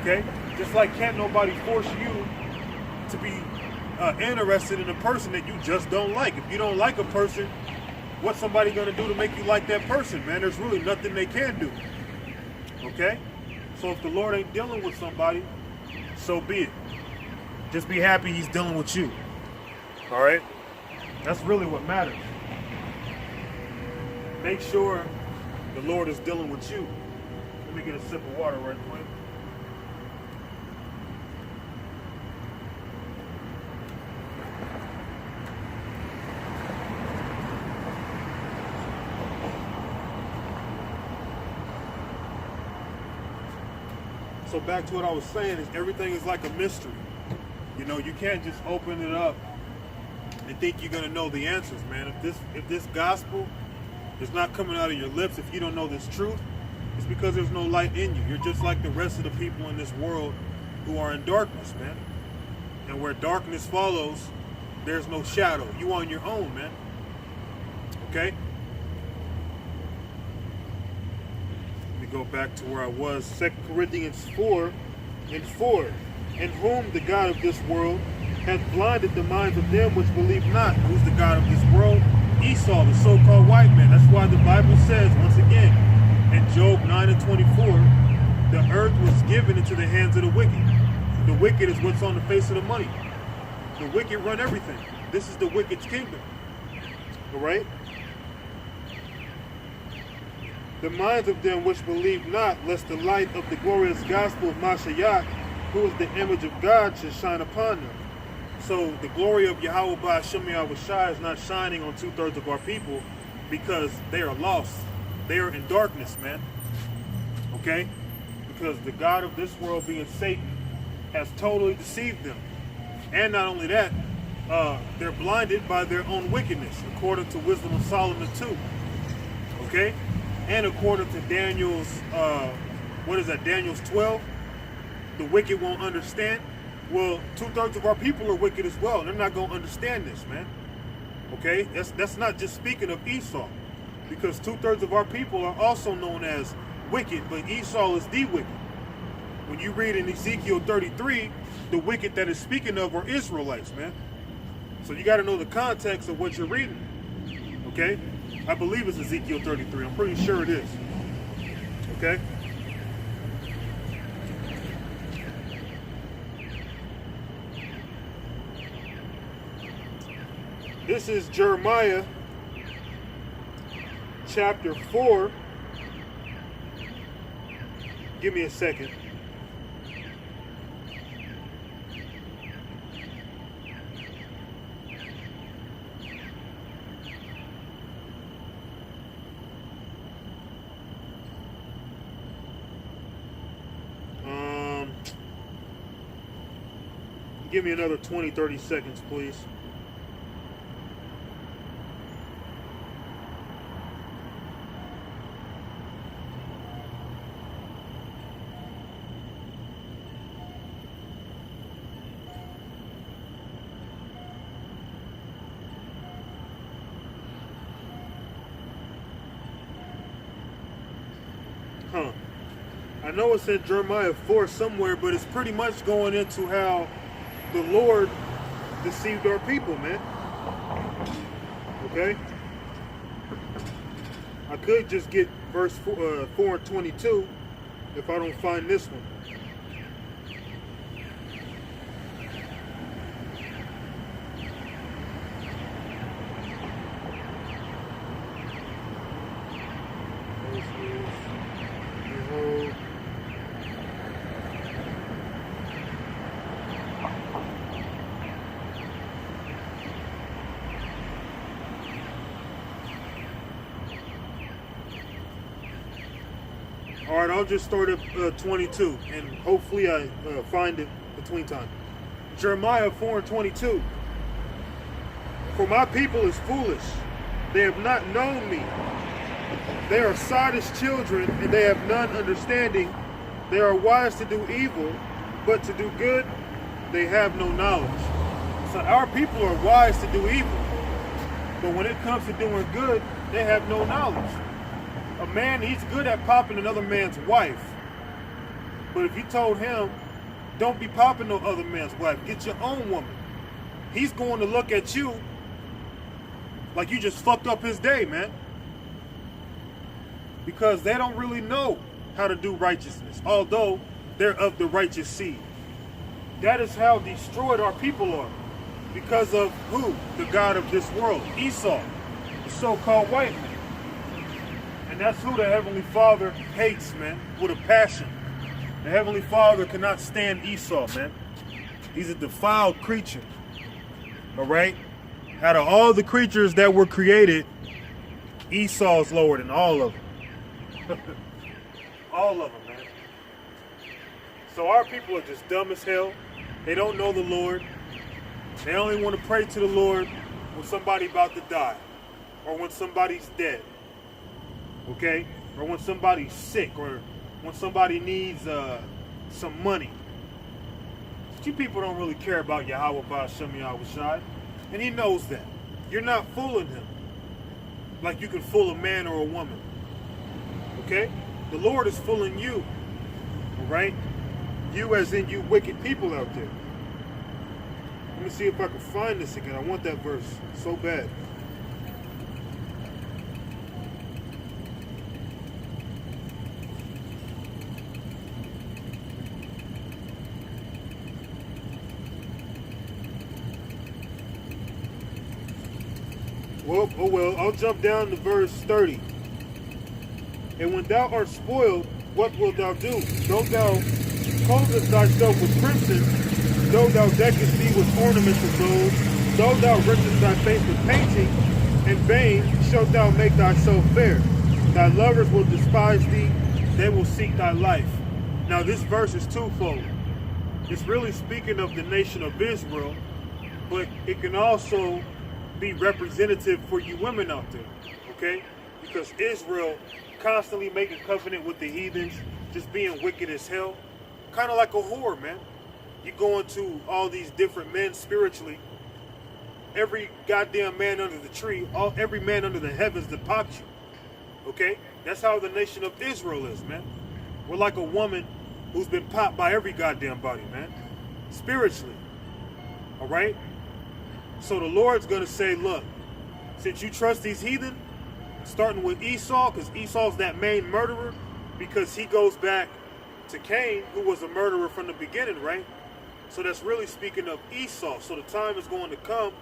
Okay? Just like can't nobody force you to be interested in a person that you just don't like. If you don't like a person, what's somebody going to do to make you like that person, man? There's really nothing they can do. Okay? So if the Lord ain't dealing with somebody, so be it. Just be happy he's dealing with you. All right? That's really what matters. Make sure the Lord is dealing with you. Let me get a sip of water right quick. So back to what I was saying, is everything is like a mystery. You know, you can't just open it up and think you're gonna know the answers, man. If this gospel is not coming out of your lips, if you don't know this truth, it's because there's no light in you. You're just like the rest of the people in this world who are in darkness, man. And where darkness follows, there's no shadow. You on your own, man. Okay? Go back to where I was. 2 Corinthians 4:4. In whom the God of this world hath blinded the minds of them which believe not. Who's the God of this world? Esau, the so-called white man. That's why the Bible says, once again, in Job 9:24, the earth was given into the hands of the wicked. The wicked is what's on the face of the money. The wicked run everything. This is the wicked's kingdom. All right? The minds of them which believe not, lest the light of the glorious gospel of Mashiach, who is the image of God, should shine upon them. So the glory of Yahweh Ba'ashem Yahushua is not shining on 2/3 of our people because they are lost. They are in darkness, man. Okay? Because the God of this world, being Satan, has totally deceived them. And not only that, they're blinded by their own wickedness, according to Wisdom of Solomon 2. Okay? And according to Daniel's, Daniel's 12, the wicked won't understand. Well, 2/3 of our people are wicked as well. They're not going to understand this, man. Okay? That's not just speaking of Esau. Because 2/3 of our people are also known as wicked, but Esau is the wicked. When you read in Ezekiel 33, the wicked that is speaking of are Israelites, man. So you got to know the context of what you're reading. Okay? I believe it's Ezekiel 33. I'm pretty sure it is. Okay? This is Jeremiah chapter 4. Give me a second. Give me another 20, 30 seconds, please. I know it's in Jeremiah 4 somewhere, but it's pretty much going into how the Lord deceived our people, man. Okay? I could just get verse 4 and 22 if I don't find this one. Alright, I'll just start at 22, and hopefully I find it between time. Jeremiah 4 and 22. For my people is foolish. They have not known me. They are sottish children, and they have none understanding. They are wise to do evil, but to do good, they have no knowledge. So our people are wise to do evil, but when it comes to doing good, they have no knowledge. A man, he's good at popping another man's wife, But if you told him, don't be popping no other man's wife, get your own woman, he's going to look at you like you just fucked up his day, man. Because they don't really know how to do righteousness, although they're of the righteous seed. That is how destroyed our people are. Because of who? The God of this world, Esau, the so-called white man. And that's who the Heavenly Father hates, man, with a passion. The Heavenly Father cannot stand Esau, man. He's a defiled creature. All right? Out of all the creatures that were created, Esau's lower than all of them. All of them, man. So our people are just dumb as hell. They don't know the Lord. They only want to pray to the Lord when somebody's about to die, or when somebody's dead, okay? Or when somebody's sick, or when somebody needs some money. But you people don't really care about Yahweh Ba'Shem Yahushai, and he knows that. You're not fooling him like you can fool a man or a woman, okay? The Lord is fooling you, all right? You as in you wicked people out there. Let me see if I can find this again. I want that verse so bad. Well, oh well, I'll jump down to verse 30. And when thou art spoiled, what wilt thou do? Though thou clothest thyself with crimson, though thou deckest thee with ornaments of gold, though thou richest thy face with painting, in vain shalt thou make thyself fair. Thy lovers will despise thee, they will seek thy life. Now this verse is twofold. It's really speaking of the nation of Israel, but it can also be representative for you women out there, okay? Because Israel constantly making covenant with the heathens, just being wicked as hell, kind of like a whore, man. You go into all these different men spiritually, every goddamn man under the tree, every man under the heavens that popped you, okay? That's how the nation of Israel is, man. We're like a woman who's been popped by every goddamn body, man, spiritually, all right? So the Lord's going to say, look, since you trust these heathen, starting with Esau, because Esau's that main murderer, because he goes back to Cain, who was a murderer from the beginning, right? So that's really speaking of Esau. So the time is going to come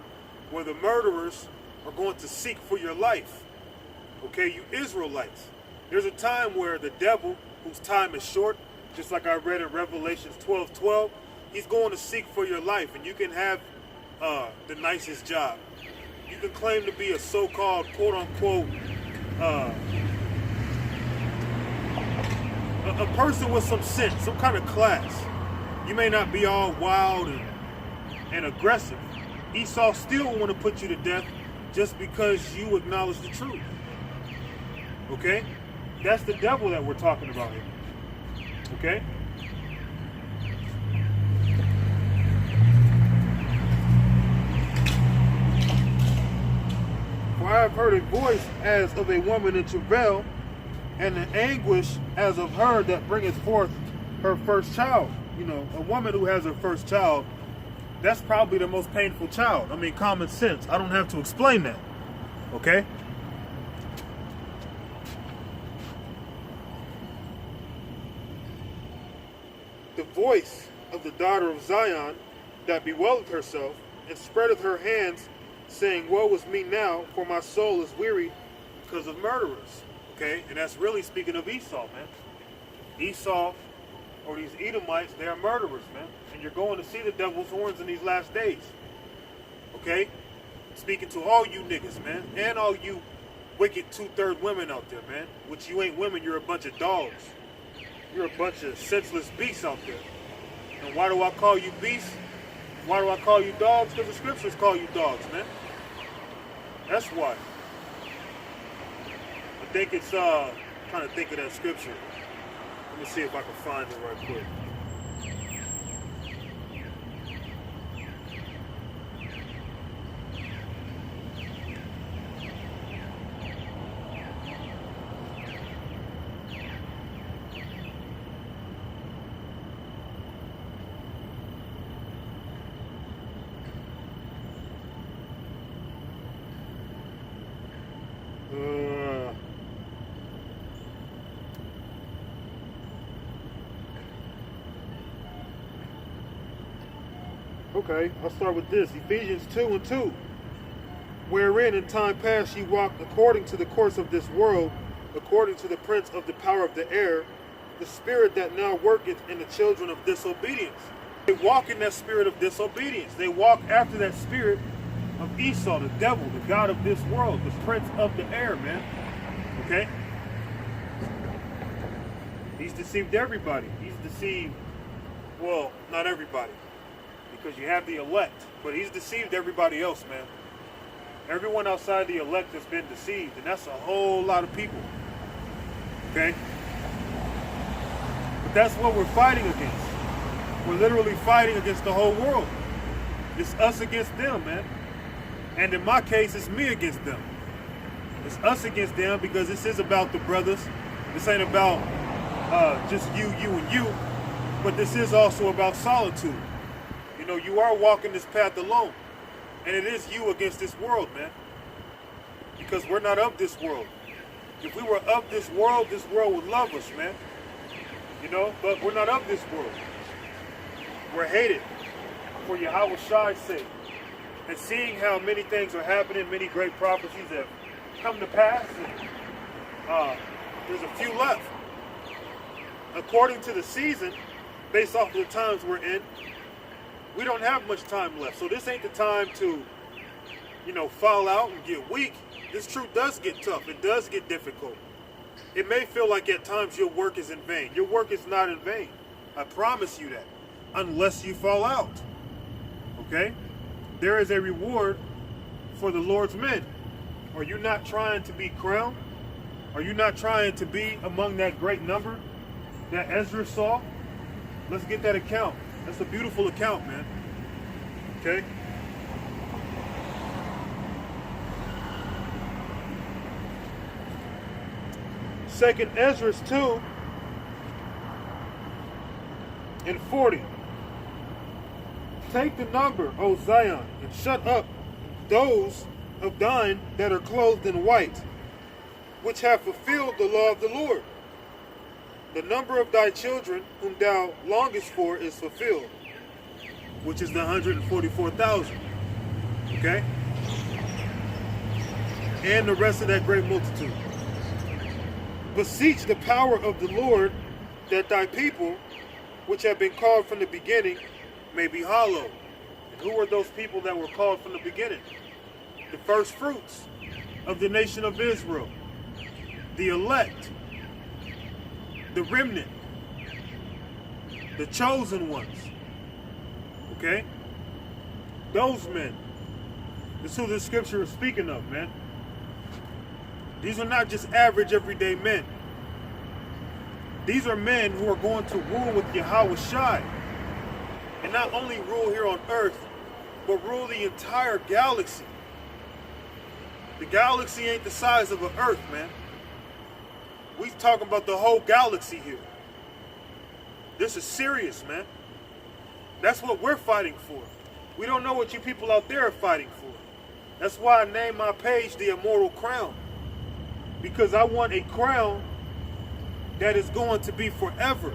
where the murderers are going to seek for your life. Okay, you Israelites. There's a time where the devil, whose time is short, just like I read in Revelations 12:12, he's going to seek for your life. And you can have the nicest job. You can claim to be a so-called, quote-unquote, a person with some sense, some kind of class. You may not be all wild and aggressive. Esau still want to put you to death just because you acknowledge the truth. Okay? That's the devil that we're talking about here. Okay? For I have heard a voice as of a woman in travail, and an anguish as of her that bringeth forth her first child. You know, a woman who has her first child, that's probably the most painful child. I mean, common sense. I don't have to explain that. Okay? The voice of the daughter of Zion that bewaileth herself, and spreadeth her hands, saying, woe is me now, for my soul is weary because of murderers. Okay? And that's really speaking of Esau, man. Esau, or these Edomites, they are murderers, man. And you're going to see the devil's horns in these last days. Okay? Speaking to all you niggas, man. And all you wicked 2/3 women out there, man. Which you ain't women, you're a bunch of dogs. You're a bunch of senseless beasts out there. And why do I call you beasts? Why do I call you dogs? Because the scriptures call you dogs, man. That's why. I think it's, trying to think of that scripture. Let me see if I can find it right quick. Okay, I'll start with this. Ephesians 2:2. Wherein in time past ye walked according to the course of this world, according to the prince of the power of the air, the spirit that now worketh in the children of disobedience. They walk in that spirit of disobedience. They walk after that spirit of Esau, the devil, the god of this world, the prince of the air, man. Okay? He's deceived everybody. He's deceived, well, not everybody, because you have the elect, but he's deceived everybody else, man. Everyone outside the elect has been deceived, and that's a whole lot of people. Okay? But that's what we're fighting against. We're literally fighting against the whole world. It's us against them, man. And in my case, it's me against them. It's us against them because this is about the brothers. This ain't about just you, and you. But this is also about solitude. You know, you are walking this path alone. And it is you against this world, man. Because we're not of this world. If we were of this world would love us, man. You know, but we're not of this world. We're hated for Yahweh Shai's sake. And seeing how many things are happening, many great prophecies have come to pass, and there's a few left. According to the season, based off of the times we're in, we don't have much time left. So this ain't the time to, you know, fall out and get weak. This truth does get tough. It does get difficult. It may feel like at times your work is in vain. Your work is not in vain. I promise you that. Unless you fall out. Okay? There is a reward for the Lord's men. Are you not trying to be crowned? Are you not trying to be among that great number that Ezra saw? Let's get that account. That's a beautiful account, man. Okay? Second Ezra 2:40. Take the number, O Zion, and shut up those of thine that are clothed in white, which have fulfilled the law of the Lord. The number of thy children whom thou longest for is fulfilled, which is the 144,000. Okay? And the rest of that great multitude. Beseech the power of the Lord, that thy people, which have been called from the beginning, may be hallowed. And who are those people that were called from the beginning? The first fruits of the nation of Israel. The elect. The remnant. The chosen ones. Okay? Those men. That's who this scripture is speaking of, man. These are not just average everyday men. These are men who are going to rule with Yahweh Shai. And not only rule here on earth, but rule the entire galaxy. The galaxy ain't the size of an earth, man. We talking about the whole galaxy here. This is serious, man. That's what we're fighting for. We don't know what you people out there are fighting for. That's why I named my page the Immortal Crown. Because I want a crown that is going to be forever.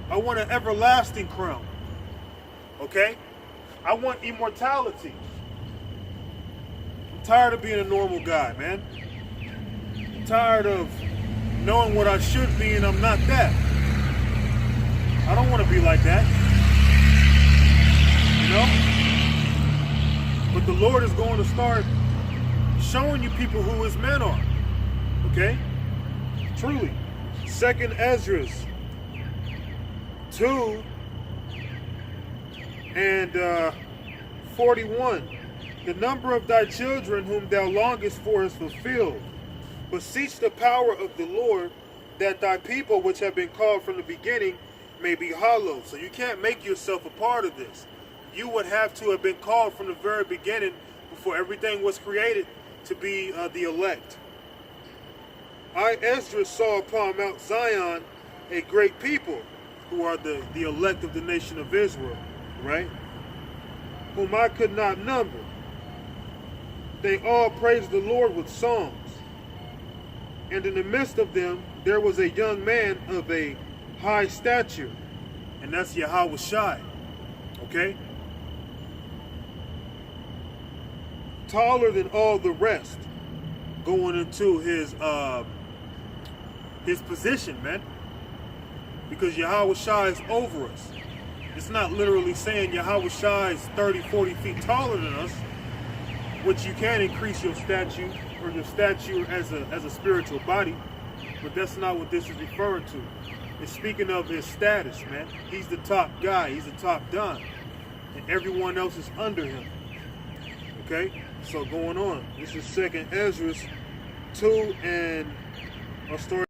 I want an everlasting crown. Okay? I want immortality. I'm tired of being a normal guy, man. I'm tired of knowing what I should be and I'm not that. I don't want to be like that. You know? But the Lord is going to start showing you people who his men are. Okay? Truly. Second Ezra 2:41. The number of thy children whom thou longest for is fulfilled. Beseech the power of the Lord, that thy people which have been called from the beginning may be hallowed. So you can't make yourself a part of this. You would have to have been called from the very beginning, before everything was created, to be the elect. I, Ezra, saw upon Mount Zion a great people, who are the elect of the nation of Israel, right? Whom I could not number. They all praised the Lord with songs. And in the midst of them, there was a young man of a high stature. And that's Yahweh Shai. Okay? taller than all the rest going into his position, man. Because Yahweh Shai is over us. It's not literally saying Yahweh Shai is 30, 40 feet taller than us, which you can increase your stature or your stature as a spiritual body, but that's not what this is referring to. It's speaking of his status, man. He's the top guy. He's the top don, and everyone else is under him. Okay, so going on. This is 2nd Ezra 2 and our story.